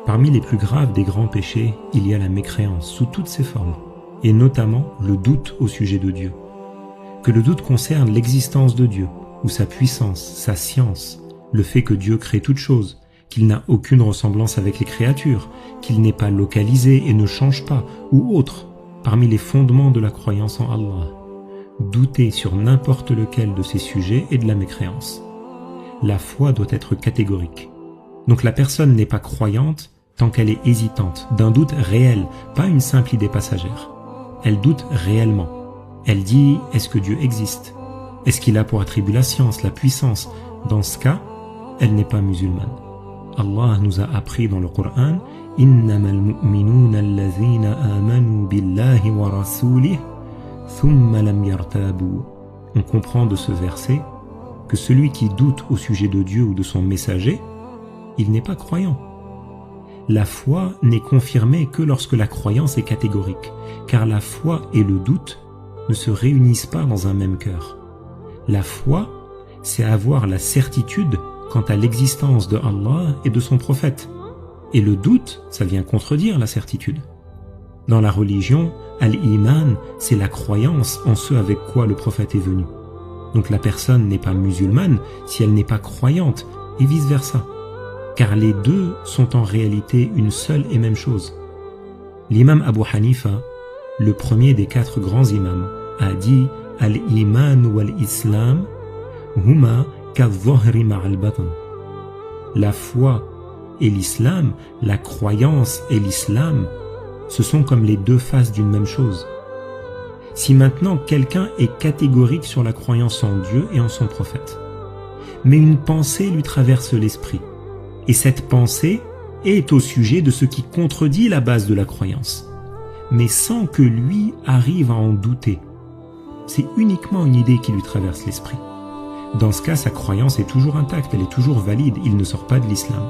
Parmi les plus graves des grands péchés, il y a la mécréance sous toutes ses formes, et notamment le doute au sujet de Dieu. Que le doute concerne l'existence de Dieu, ou sa puissance, sa science, le fait que Dieu crée toutes choses, qu'il n'a aucune ressemblance avec les créatures, qu'il n'est pas localisé et ne change pas, ou autre, parmi les fondements de la croyance en Allah. Douter sur n'importe lequel de ces sujets est de la mécréance. La foi doit être catégorique. Donc la personne n'est pas croyante tant qu'elle est hésitante, d'un doute réel, pas une simple idée passagère. Elle doute réellement. Elle dit, est-ce que Dieu existe? Est-ce qu'il a pour attribut la science, la puissance? Dans ce cas, elle n'est pas musulmane. Allah nous a appris dans le Coran « Innamal mu'minuna allazina amanu billahi wa rasulih thumma lam yartabu » On comprend de ce verset que celui qui doute au sujet de Dieu ou de son messager, il n'est pas croyant. La foi n'est confirmée que lorsque la croyance est catégorique, car la foi et le doute ne se réunissent pas dans un même cœur. La foi, c'est avoir la certitude quant à l'existence de Allah et de son prophète. Et le doute, ça vient contredire la certitude. Dans la religion, al-iman, c'est la croyance en ce avec quoi le prophète est venu. Donc la personne n'est pas musulmane si elle n'est pas croyante, et vice-versa. Car les deux sont en réalité une seule et même chose. L'imam Abu Hanifa, le premier des 4 grands imams, a dit « Al-iman wal-islam huma ka-dhahri ma'al-batn » La foi et l'islam, la croyance et l'islam, ce sont comme les deux faces d'une même chose. Si maintenant quelqu'un est catégorique sur la croyance en Dieu et en son prophète, mais une pensée lui traverse l'esprit, et cette pensée est au sujet de ce qui contredit la base de la croyance, mais sans que lui arrive à en douter. C'est uniquement une idée qui lui traverse l'esprit. Dans ce cas, sa croyance est toujours intacte, elle est toujours valide, il ne sort pas de l'islam.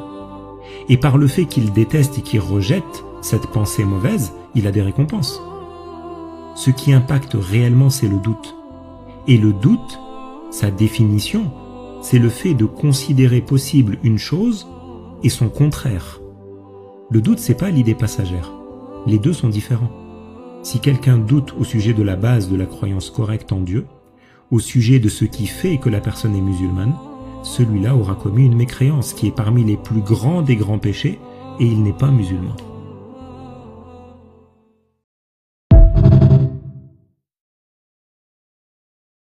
Et par le fait qu'il déteste et qu'il rejette cette pensée mauvaise, il a des récompenses. Ce qui impacte réellement, c'est le doute. Et le doute, sa définition, c'est le fait de considérer possible une chose et son contraire. Le doute, c'est pas l'idée passagère. Les deux sont différents. Si quelqu'un doute au sujet de la base de la croyance correcte en Dieu, au sujet de ce qui fait que la personne est musulmane, celui-là aura commis une mécréance qui est parmi les plus grands des grands péchés et il n'est pas musulman.